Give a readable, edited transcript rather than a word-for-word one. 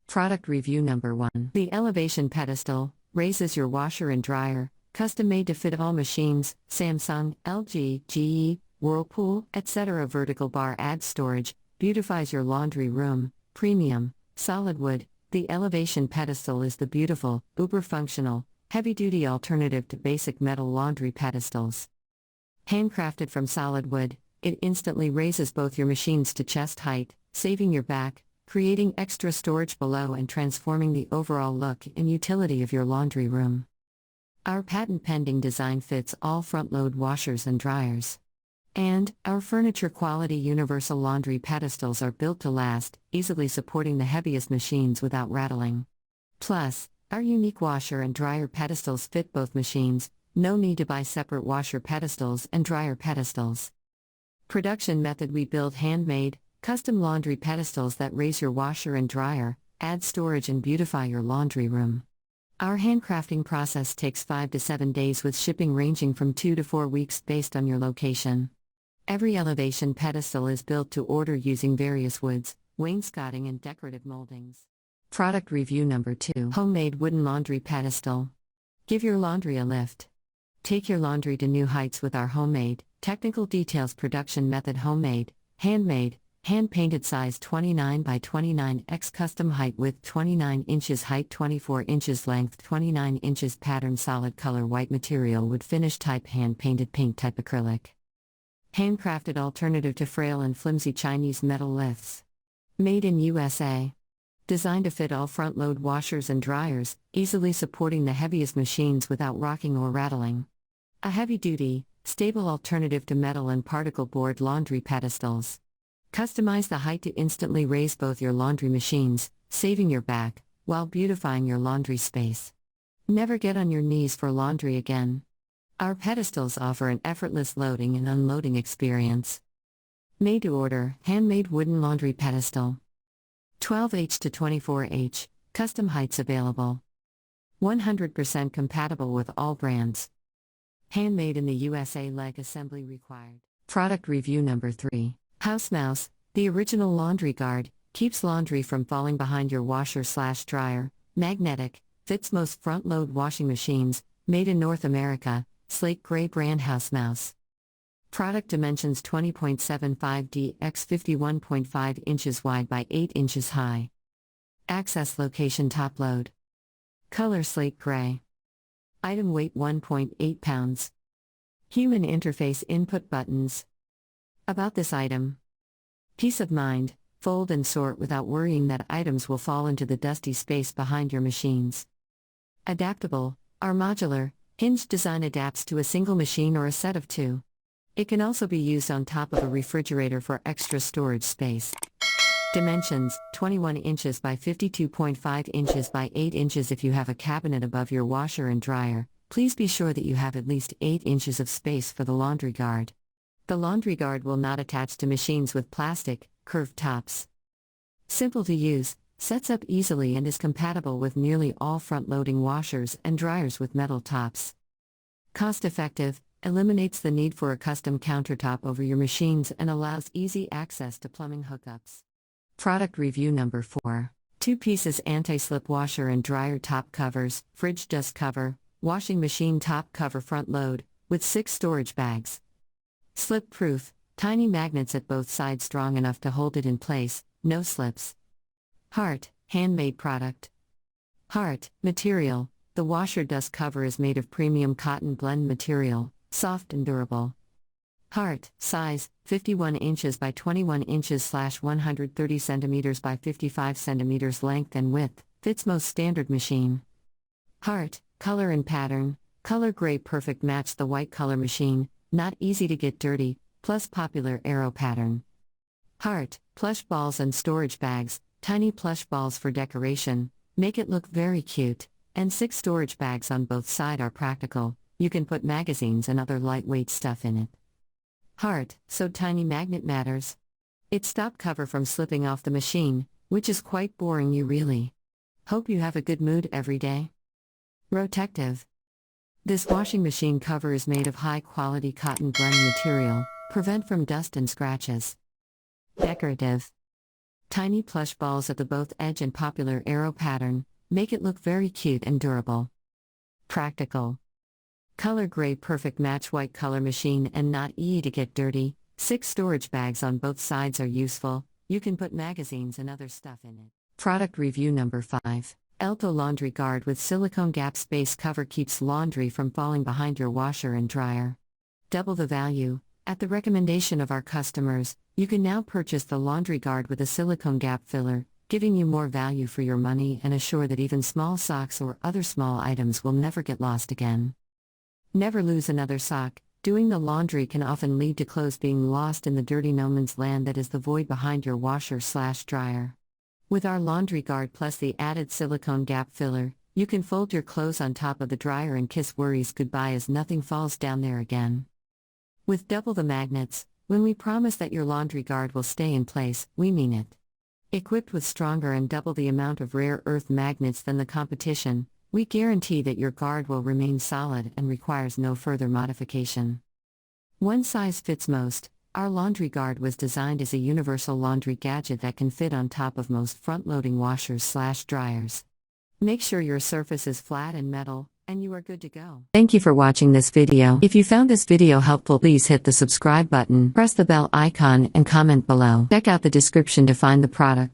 Product review number 1. The Elevation Pedestal raises your washer and dryer, custom made to fit all machines, Samsung, LG, GE, Whirlpool, etc. Vertical bar adds storage, beautifies your laundry room, premium, solid wood. The Elevation Pedestal is the beautiful, uber-functional, heavy-duty alternative to basic metal laundry pedestals. Handcrafted from solid wood, it instantly raises both your machines to chest height, saving your back, creating extra storage below and transforming the overall look and utility of your laundry room. Our patent-pending design fits all front-load washers and dryers. And, our furniture-quality universal laundry pedestals are built to last, easily supporting the heaviest machines without rattling. Plus, our unique washer and dryer pedestals fit both machines, no need to buy separate washer pedestals and dryer pedestals. Production method: we build handmade, custom laundry pedestals that raise your washer and dryer, add storage and beautify your laundry room. Our handcrafting process takes 5 to 7 days with shipping ranging from 2 to 4 weeks based on your location. Every Elevation pedestal is built to order using various woods, wainscoting and decorative moldings. Product review number 2. Homemade wooden laundry pedestal. Give your laundry a lift. Take your laundry to new heights with our homemade, technical details production method: homemade, handmade, hand-painted size 29 by 29 x custom height width 29 inches height 24 inches length 29 inches pattern solid color white material wood finish type hand-painted pink type acrylic. Handcrafted alternative to frail and flimsy Chinese metal lifts. Made in USA. Designed to fit all front-load washers and dryers, easily supporting the heaviest machines without rocking or rattling. A heavy-duty, stable alternative to metal and particle board laundry pedestals. Customize the height to instantly raise both your laundry machines, saving your back, while beautifying your laundry space. Never get on your knees for laundry again. Our pedestals offer an effortless loading and unloading experience. Made to order, handmade wooden laundry pedestal. 12H to 24H, custom heights available. 100% compatible with all brands. Handmade in the USA, leg assembly required. Product review number 3. House Mouse, the original laundry guard, keeps laundry from falling behind your washer/dryer, magnetic, fits most front-load washing machines, made in North America, slate gray brand House Mouse. Product dimensions 20.75D x 51.5 inches wide by 8 inches high. Access location: top load. Color: slate gray. Item weight 1.8 pounds. Human interface input buttons. About this item. Peace of mind: fold and sort without worrying that items will fall into the dusty space behind your machines. Adaptable: our modular, hinged design adapts to a single machine or a set of 2. It can also be used on top of a refrigerator for extra storage space. Dimensions: 21 inches by 52.5 inches by 8 inches. If you have a cabinet above your washer and dryer, please be sure that you have at least 8 inches of space for the laundry guard. The laundry guard will not attach to machines with plastic, curved tops. Simple to use, sets up easily and is compatible with nearly all front-loading washers and dryers with metal tops. Cost-effective, eliminates the need for a custom countertop over your machines and allows easy access to plumbing hookups. Product review number 4. 2 pieces anti-slip washer and dryer top covers, fridge dust cover, washing machine top cover front load, with 6 storage bags. Slip-proof, tiny magnets at both sides strong enough to hold it in place, no slips. Heart, handmade product. Heart, material: the washer dust cover is made of premium cotton blend material, soft and durable. Heart, size, 51 inches by 21 inches / 130 centimeters by 55 centimeters length and width, fits most standard machine. Heart, color and pattern: color gray perfect match the white color machine, not easy to get dirty, plus popular arrow pattern. Heart, plush balls and storage bags, tiny plush balls for decoration, make it look very cute, and 6 storage bags on both sides are practical, you can put magazines and other lightweight stuff in it. Heart, so tiny magnet matters. It stops cover from slipping off the machine, which is quite boring you really. Hope you have a good mood every day. Protective. This washing machine cover is made of high-quality cotton blend material, prevent from dust and scratches. Decorative. Tiny plush balls at the both edge and popular arrow pattern make it look very cute and durable. Practical. Color gray perfect match white color machine and not easy to get dirty. 6 storage bags on both sides are useful. You can put magazines and other stuff in it. Product review number 5. Elto Laundry Guard with silicone gap space cover keeps laundry from falling behind your washer and dryer. Double the value. At the recommendation of our customers, you can now purchase the laundry guard with a silicone gap filler, giving you more value for your money and assure that even small socks or other small items will never get lost again. Never lose another sock. Doing the laundry can often lead to clothes being lost in the dirty no man's land that is the void behind your washer/dryer. With our laundry guard plus the added silicone gap filler, you can fold your clothes on top of the dryer and kiss worries goodbye as nothing falls down there again. With double the magnets, when we promise that your laundry guard will stay in place, we mean it. Equipped with stronger and double the amount of rare earth magnets than the competition, we guarantee that your guard will remain solid and requires no further modification. One size fits most. Our laundry guard was designed as a universal laundry gadget that can fit on top of most front-loading washers/dryers. Make sure your surface is flat and metal, and you are good to go. Thank you for watching this video. If you found this video helpful, please hit the subscribe button, press the bell icon, and comment below. Check out the description to find the product.